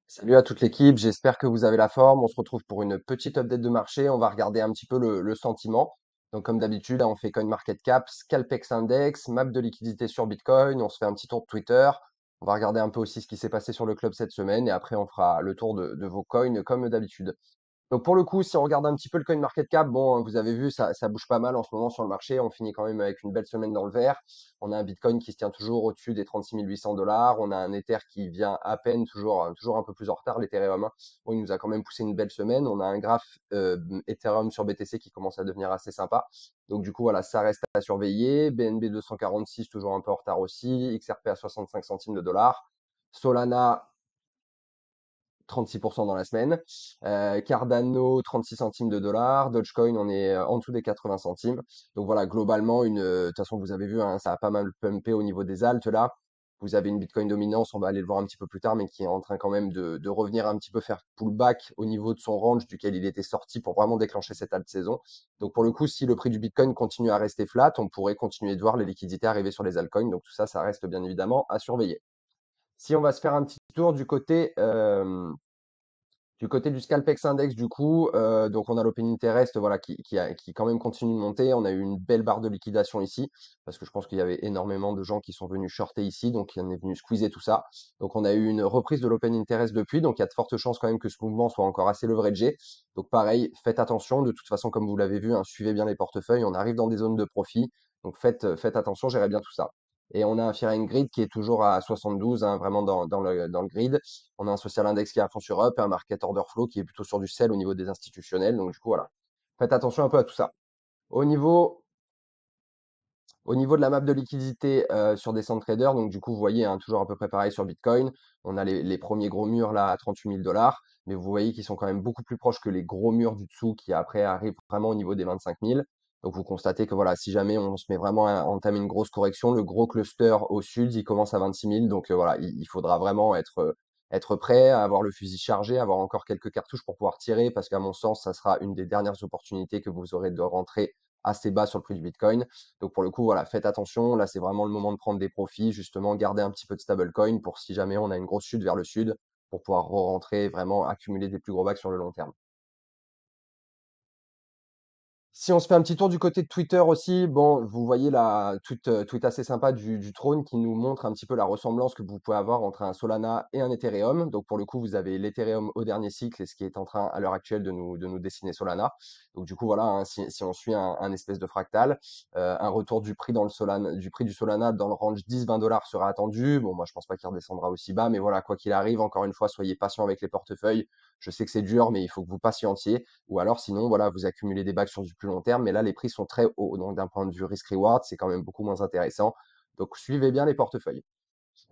Salut à toute l'équipe, j'espère que vous avez la forme. On se retrouve pour une petite update de marché. On va regarder un petit peu le sentiment. Donc, comme d'habitude, on fait CoinMarketCap, Scalpex Index, map de liquidité sur Bitcoin. On se fait un petit tour de Twitter. On va regarder un peu aussi ce qui s'est passé sur le club cette semaine. Et après, on fera le tour de vos coins comme d'habitude. Donc pour le coup, si on regarde un petit peu le coin market cap, bon, vous avez vu, ça bouge pas mal en ce moment sur le marché. On finit quand même avec une belle semaine dans le vert. On a un Bitcoin qui se tient toujours au-dessus des 36 800 dollars. On a un Ether qui vient à peine, toujours un peu plus en retard, l'Ethereum, hein. Bon, il nous a quand même poussé une belle semaine. On a un graphe Ethereum sur BTC qui commence à devenir assez sympa. Donc du coup, voilà, ça reste à surveiller. BNB 246, toujours un peu en retard aussi. XRP à 65 centimes de dollars. Solana 36% dans la semaine. Cardano, 36 centimes de dollars. Dogecoin, on est en dessous des 80 centimes. Donc voilà, globalement, de toute façon, vous avez vu, hein, ça a pas mal pumpé au niveau des altes là. Vous avez une Bitcoin dominance, on va aller le voir un petit peu plus tard, mais qui est en train quand même de revenir un petit peu faire pullback au niveau de son range duquel il était sorti pour vraiment déclencher cette alt saison. Donc pour le coup, si le prix du Bitcoin continue à rester flat, on pourrait continuer de voir les liquidités arriver sur les altcoins. Donc tout ça, ça reste bien évidemment à surveiller. Si on va se faire un petit tour du côté du Scalpex Index, du coup, donc on a l'open interest, voilà, qui quand même continue de monter. On a eu une belle barre de liquidation ici, parce que je pense qu'il y avait énormément de gens qui sont venus shorter ici, donc on est venu squeezer tout ça. Donc on a eu une reprise de l'open interest depuis, donc il y a de fortes chances quand même que ce mouvement soit encore assez leveragé. Donc pareil, faites attention. De toute façon, comme vous l'avez vu, hein, suivez bien les portefeuilles. On arrive dans des zones de profit, donc faites attention, gérez bien tout ça. Et on a un Fear and Grid qui est toujours à 72, hein, vraiment dans le grid. On a un social index qui est à fond sur up et un market order flow qui est plutôt sur du sell au niveau des institutionnels. Donc, du coup, voilà. Faites attention un peu à tout ça. Au niveau, au niveau de la map de liquidité sur des centres traders, donc du coup, vous voyez, hein, toujours à peu près pareil sur Bitcoin. On a les premiers gros murs là à 38 000 dollars, mais vous voyez qu'ils sont quand même beaucoup plus proches que les gros murs du dessous qui après arrivent vraiment au niveau des 25 000. Donc vous constatez que voilà, si jamais on se met vraiment à entamer une grosse correction, le gros cluster au sud, il commence à 26 000. Donc voilà, il faudra vraiment être prêt, à avoir le fusil chargé, avoir encore quelques cartouches pour pouvoir tirer, parce qu'à mon sens, ça sera une des dernières opportunités que vous aurez de rentrer assez bas sur le prix du Bitcoin. Donc pour le coup, voilà, faites attention. Là, c'est vraiment le moment de prendre des profits, justement, garder un petit peu de stablecoin pour si jamais on a une grosse chute vers le sud, pour pouvoir re-rentrer, vraiment accumuler des plus gros bacs sur le long terme. Si on se fait un petit tour du côté de Twitter aussi, bon, vous voyez la tweet assez sympa du Trône qui nous montre un petit peu la ressemblance que vous pouvez avoir entre un Solana et un Ethereum. Donc pour le coup, vous avez l'Ethereum au dernier cycle et ce qui est en train à l'heure actuelle de nous dessiner Solana. Donc du coup, voilà, hein, si on suit un espèce de fractal, un retour du prix du prix du Solana dans le range 10-20 dollars sera attendu. Bon, moi je pense pas qu'il redescendra aussi bas, mais voilà, quoi qu'il arrive, encore une fois, soyez patient avec les portefeuilles. Je sais que c'est dur, mais il faut que vous patientiez. Ou alors, sinon, voilà, vous accumulez des bacs sur du plus long terme. Mais là, les prix sont très hauts. Donc, d'un point de vue risk-reward, c'est quand même beaucoup moins intéressant. Donc, suivez bien les portefeuilles.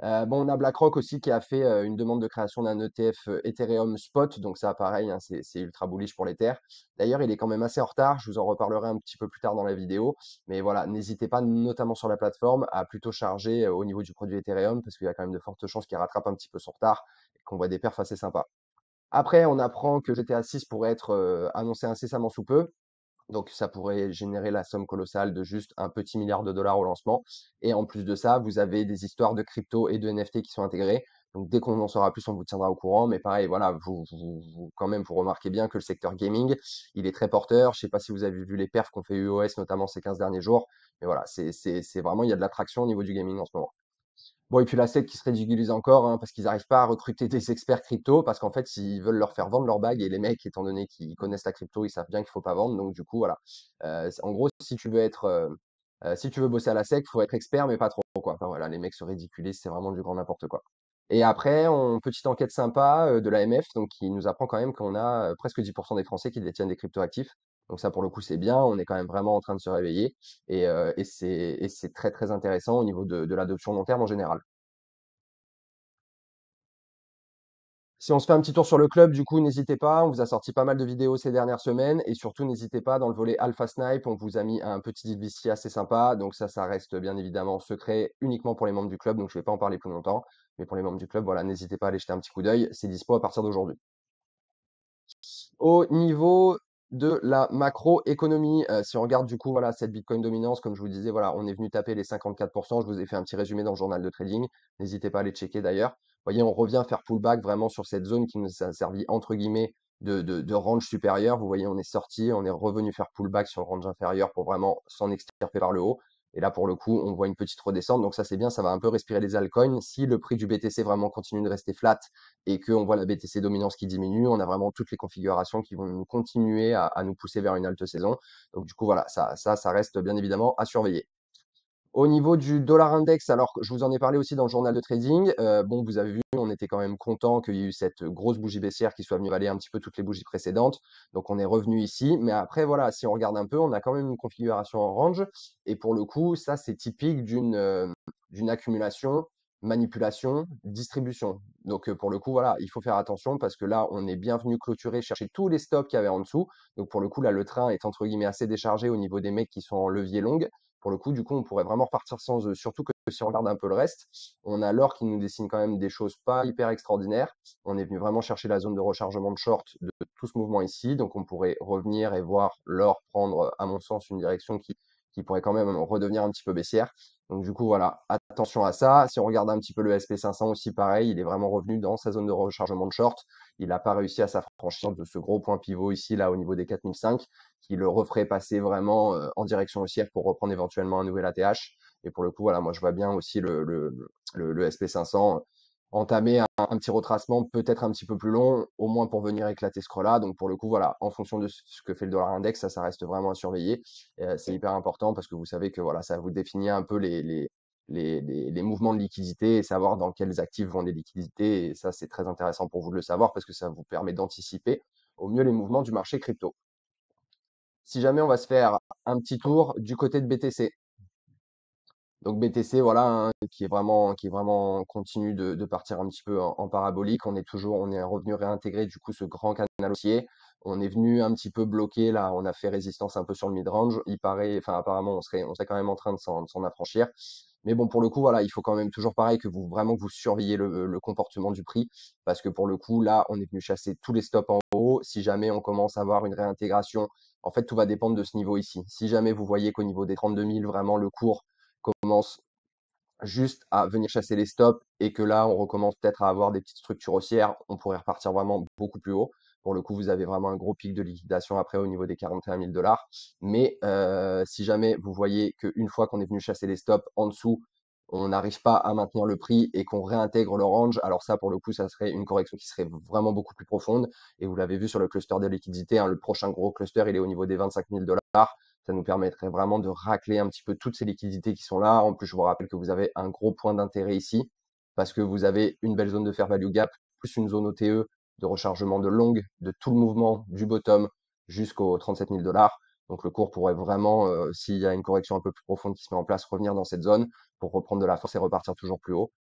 Bon, on a BlackRock aussi qui a fait une demande de création d'un ETF Ethereum Spot. Donc, ça, pareil, hein, c'est ultra bullish pour l'Ether. D'ailleurs, il est quand même assez en retard. Je vous en reparlerai un petit peu plus tard dans la vidéo. Mais voilà, n'hésitez pas, notamment sur la plateforme, à plutôt charger au niveau du produit Ethereum parce qu'il y a quand même de fortes chances qu'il rattrape un petit peu son retard et qu'on voit des perfs assez sympas. Après, on apprend que GTA 6 pourrait être annoncé incessamment sous peu. Donc, ça pourrait générer la somme colossale de juste un petit milliard de dollars au lancement. Et en plus de ça, vous avez des histoires de crypto et de NFT qui sont intégrées. Donc, dès qu'on en saura plus, on vous tiendra au courant. Mais pareil, voilà, quand même, vous remarquez bien que le secteur gaming, il est très porteur. Je ne sais pas si vous avez vu les perfs qu'ont fait UOS, notamment ces 15 derniers jours. Mais voilà, c'est vraiment, il y a de l'attraction au niveau du gaming en ce moment. Bon, et puis la SEC qui se ridiculise encore, hein, parce qu'ils n'arrivent pas à recruter des experts crypto, parce qu'en fait, ils veulent leur faire vendre leur bague, et les mecs, étant donné qu'ils connaissent la crypto, ils savent bien qu'il faut pas vendre. Donc, du coup, voilà. En gros, si tu veux bosser à la SEC, faut être expert, mais pas trop, quoi. Enfin, voilà, les mecs se ridiculisent, c'est vraiment du grand n'importe quoi. Et après, petite enquête sympa de l'AMF, donc qui nous apprend quand même qu'on a presque 10% des Français qui détiennent des cryptoactifs. Donc ça, pour le coup, c'est bien. On est quand même vraiment en train de se réveiller. Et c'est très, très intéressant au niveau de l'adoption long terme en général. Si on se fait un petit tour sur le club, du coup, n'hésitez pas. On vous a sorti pas mal de vidéos ces dernières semaines. Et surtout, n'hésitez pas, dans le volet Alpha Snipe, on vous a mis un petit VC assez sympa. Donc ça reste bien évidemment secret uniquement pour les membres du club. Donc je ne vais pas en parler plus longtemps. Mais pour les membres du club, voilà, n'hésitez pas à aller jeter un petit coup d'œil. C'est dispo à partir d'aujourd'hui. Au niveau de la macroéconomie, si on regarde du coup voilà cette Bitcoin dominance, comme je vous disais, voilà, on est venu taper les 54%. Je vous ai fait un petit résumé dans le journal de trading. N'hésitez pas à aller checker d'ailleurs. voyez, on revient faire pullback vraiment sur cette zone qui nous a servi entre guillemets de range supérieur. Vous voyez, on est sorti, on est revenu faire pullback sur le range inférieur pour vraiment s'en extirper par le haut. Et là, pour le coup, on voit une petite redescente. Donc ça, c'est bien, ça va un peu respirer les altcoins. Si le prix du BTC vraiment continue de rester flat et qu'on voit la BTC dominance qui diminue, on a vraiment toutes les configurations qui vont nous continuer à nous pousser vers une halte saison. Donc du coup, voilà, ça reste bien évidemment à surveiller. Au niveau du dollar index, alors je vous en ai parlé aussi dans le journal de trading. Bon, vous avez vu, on était quand même content qu'il y ait eu cette grosse bougie baissière qui soit venue avaler un petit peu toutes les bougies précédentes. Donc on est revenu ici. Mais après, voilà, si on regarde un peu, on a quand même une configuration en range. Et pour le coup, ça, c'est typique d'une accumulation, manipulation, distribution. Donc pour le coup, voilà, il faut faire attention parce que là, on est bien venu clôturer, chercher tous les stops qu'il y avait en dessous. Donc pour le coup, là, le train est entre guillemets assez déchargé au niveau des mecs qui sont en levier long. Pour le coup, du coup, on pourrait vraiment repartir sans eux. Surtout que si on regarde un peu le reste, on a l'or qui nous dessine quand même des choses pas hyper extraordinaires. On est venu vraiment chercher la zone de rechargement de short de tout ce mouvement ici. Donc, on pourrait revenir et voir l'or prendre, à mon sens, une direction qui pourrait quand même redevenir un petit peu baissière. Donc, du coup, voilà, attention à ça. Si on regarde un petit peu le SP500 aussi, pareil, il est vraiment revenu dans sa zone de rechargement de short. Il n'a pas réussi à s'affranchir de ce gros point pivot ici, là, au niveau des 4005 qui le referait passer vraiment en direction haussière pour reprendre éventuellement un nouvel ATH. Et pour le coup, voilà, moi je vois bien aussi le SP500 entamer un petit retracement peut-être un petit peu plus long, au moins pour venir éclater ce creux-là. Donc pour le coup, voilà, en fonction de ce que fait le dollar index, ça reste vraiment à surveiller. C'est hyper important parce que vous savez que voilà, ça vous définit un peu les mouvements de liquidité et savoir dans quels actifs vont les liquidités. Et ça, c'est très intéressant pour vous de le savoir parce que ça vous permet d'anticiper au mieux les mouvements du marché crypto. Si jamais on va se faire un petit tour du côté de BTC. Donc BTC, voilà, hein, qui est vraiment continue de partir un petit peu en parabolique. On est revenu réintégrer du coup ce grand canal haussier. On est venu un petit peu bloquer là, on a fait résistance un peu sur le mid-range. Il paraît, enfin apparemment, on serait quand même en train de s'en affranchir. Mais bon, pour le coup, voilà, il faut quand même toujours pareil que vous vraiment que vous surveillez le comportement du prix, parce que pour le coup, là, on est venu chasser tous les stops en haut. Si jamais on commence à avoir une réintégration, en fait, tout va dépendre de ce niveau ici. Si jamais vous voyez qu'au niveau des 32 000, vraiment le cours commence juste à venir chasser les stops et que là, on recommence peut-être à avoir des petites structures haussières, on pourrait repartir vraiment beaucoup plus haut. Pour le coup, vous avez vraiment un gros pic de liquidation après au niveau des 41 000 dollars. Mais si jamais vous voyez qu'une fois qu'on est venu chasser les stops en dessous, on n'arrive pas à maintenir le prix et qu'on réintègre le range, alors ça, pour le coup, ça serait une correction qui serait vraiment beaucoup plus profonde. Et vous l'avez vu sur le cluster de liquidité, hein, le prochain gros cluster, il est au niveau des 25 000 dollars. Ça nous permettrait vraiment de racler un petit peu toutes ces liquidités qui sont là. En plus, je vous rappelle que vous avez un gros point d'intérêt ici parce que vous avez une belle zone de fair value gap plus une zone OTE de rechargement de longue de tout le mouvement du bottom jusqu'aux 37 000 dollars. Donc le cours pourrait vraiment, s'il y a une correction un peu plus profonde qui se met en place, revenir dans cette zone pour reprendre de la force et repartir toujours plus haut.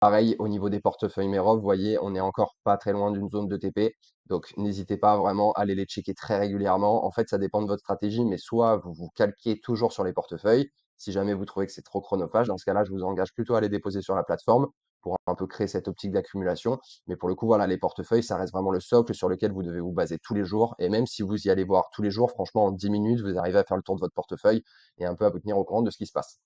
Pareil, au niveau des portefeuilles Merov, vous voyez, on est encore pas très loin d'une zone de TP. Donc, n'hésitez pas vraiment à aller les checker très régulièrement. En fait, ça dépend de votre stratégie, mais soit vous vous calquez toujours sur les portefeuilles. Si jamais vous trouvez que c'est trop chronophage, dans ce cas-là, je vous engage plutôt à les déposer sur la plateforme pour un peu créer cette optique d'accumulation. Mais pour le coup, voilà, les portefeuilles, ça reste vraiment le socle sur lequel vous devez vous baser tous les jours. Et même si vous y allez voir tous les jours, franchement, en 10 minutes, vous arrivez à faire le tour de votre portefeuille et un peu à vous tenir au courant de ce qui se passe.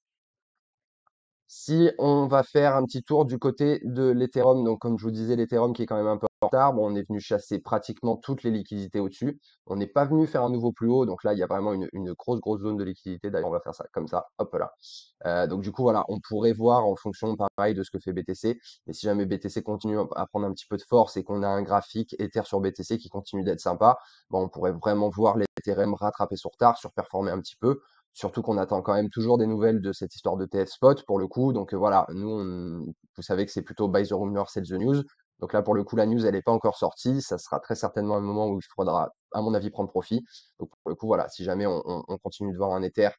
Si on va faire un petit tour du côté de l'Ethereum, donc comme je vous disais, l'Ethereum qui est quand même un peu en retard, bon, on est venu chasser pratiquement toutes les liquidités au-dessus. On n'est pas venu faire un nouveau plus haut, donc là, il y a vraiment une grosse, grosse zone de liquidité. D'ailleurs, on va faire ça comme ça, hop là. Donc du coup, voilà, on pourrait voir en fonction, pareil, de ce que fait BTC. Et si jamais BTC continue à prendre un petit peu de force et qu'on a un graphique Ether sur BTC qui continue d'être sympa, bon, on pourrait vraiment voir l'Ethereum rattraper son retard, surperformer un petit peu. Surtout qu'on attend quand même toujours des nouvelles de cette histoire de TF Spot pour le coup. Donc voilà, nous, vous savez que c'est plutôt buy the rumor, sell the news. Donc là, pour le coup, la news, elle n'est pas encore sortie. Ça sera très certainement un moment où il faudra, à mon avis, prendre profit. Donc pour le coup, voilà, si jamais on continue de voir un Ether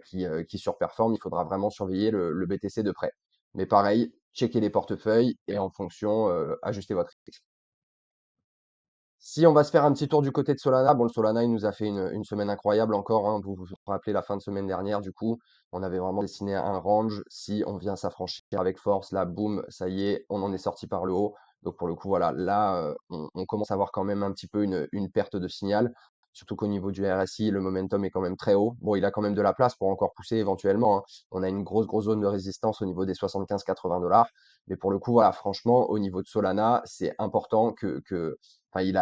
qui surperforme, il faudra vraiment surveiller le BTC de près. Mais pareil, checker les portefeuilles et en fonction, ajuster votre risque. Si on va se faire un petit tour du côté de Solana, bon, le Solana, il nous a fait une semaine incroyable encore, hein. Vous vous rappelez la fin de semaine dernière, du coup, on avait vraiment dessiné un range. Si on vient s'affranchir avec force, là, boum, ça y est, on en est sorti par le haut. Donc pour le coup, voilà, là, on commence à avoir quand même un petit peu une perte de signal. surtout qu'au niveau du RSI, le momentum est quand même très haut. Bon, il a quand même de la place pour encore pousser éventuellement, hein. On a une grosse zone de résistance au niveau des 75-80 $. Mais pour le coup, voilà, franchement, au niveau de Solana, c'est important enfin, il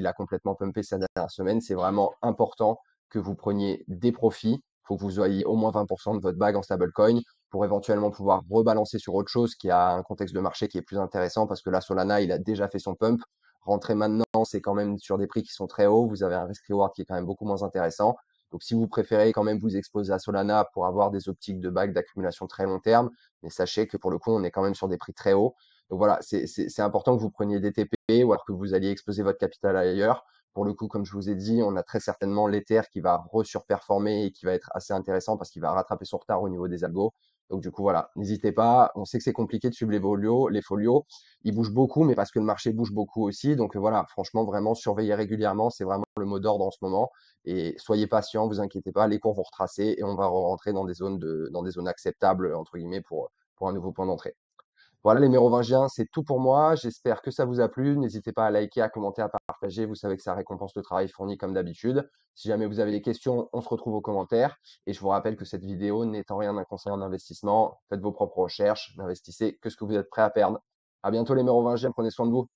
a complètement pumpé ces dernières semaines. C'est vraiment important que vous preniez des profits. Il faut que vous ayez au moins 20% de votre bag en stablecoin pour éventuellement pouvoir rebalancer sur autre chose qui a un contexte de marché qui est plus intéressant parce que là, Solana, il a déjà fait son pump. Rentrer maintenant, c'est quand même sur des prix qui sont très hauts. Vous avez un risk-reward qui est quand même beaucoup moins intéressant. Donc, si vous préférez quand même vous exposer à Solana pour avoir des optiques de bague d'accumulation très long terme, mais sachez que pour le coup, on est quand même sur des prix très hauts. Donc voilà, c'est important que vous preniez des TP ou alors que vous alliez exposer votre capital ailleurs. Pour le coup, comme je vous ai dit, on a très certainement l'Ether qui va resurperformer et qui va être assez intéressant parce qu'il va rattraper son retard au niveau des algos. Donc du coup, voilà, n'hésitez pas. On sait que c'est compliqué de suivre les folios. Ils bougent beaucoup, mais parce que le marché bouge beaucoup aussi. Donc voilà, franchement, vraiment surveiller régulièrement, c'est vraiment le mot d'ordre en ce moment. Et soyez patient, vous inquiétez pas, les cours vont retracer et on va rentrer dans des zones acceptables entre guillemets pour un nouveau point d'entrée. Voilà les mérovingiens, c'est tout pour moi. J'espère que ça vous a plu. N'hésitez pas à liker, à commenter, à partager. Vous savez que ça récompense le travail fourni comme d'habitude. Si jamais vous avez des questions, on se retrouve aux commentaires. Et je vous rappelle que cette vidéo n'est en rien un conseil en investissement. Faites vos propres recherches, n'investissez que ce que vous êtes prêt à perdre. À bientôt les mérovingiens, prenez soin de vous.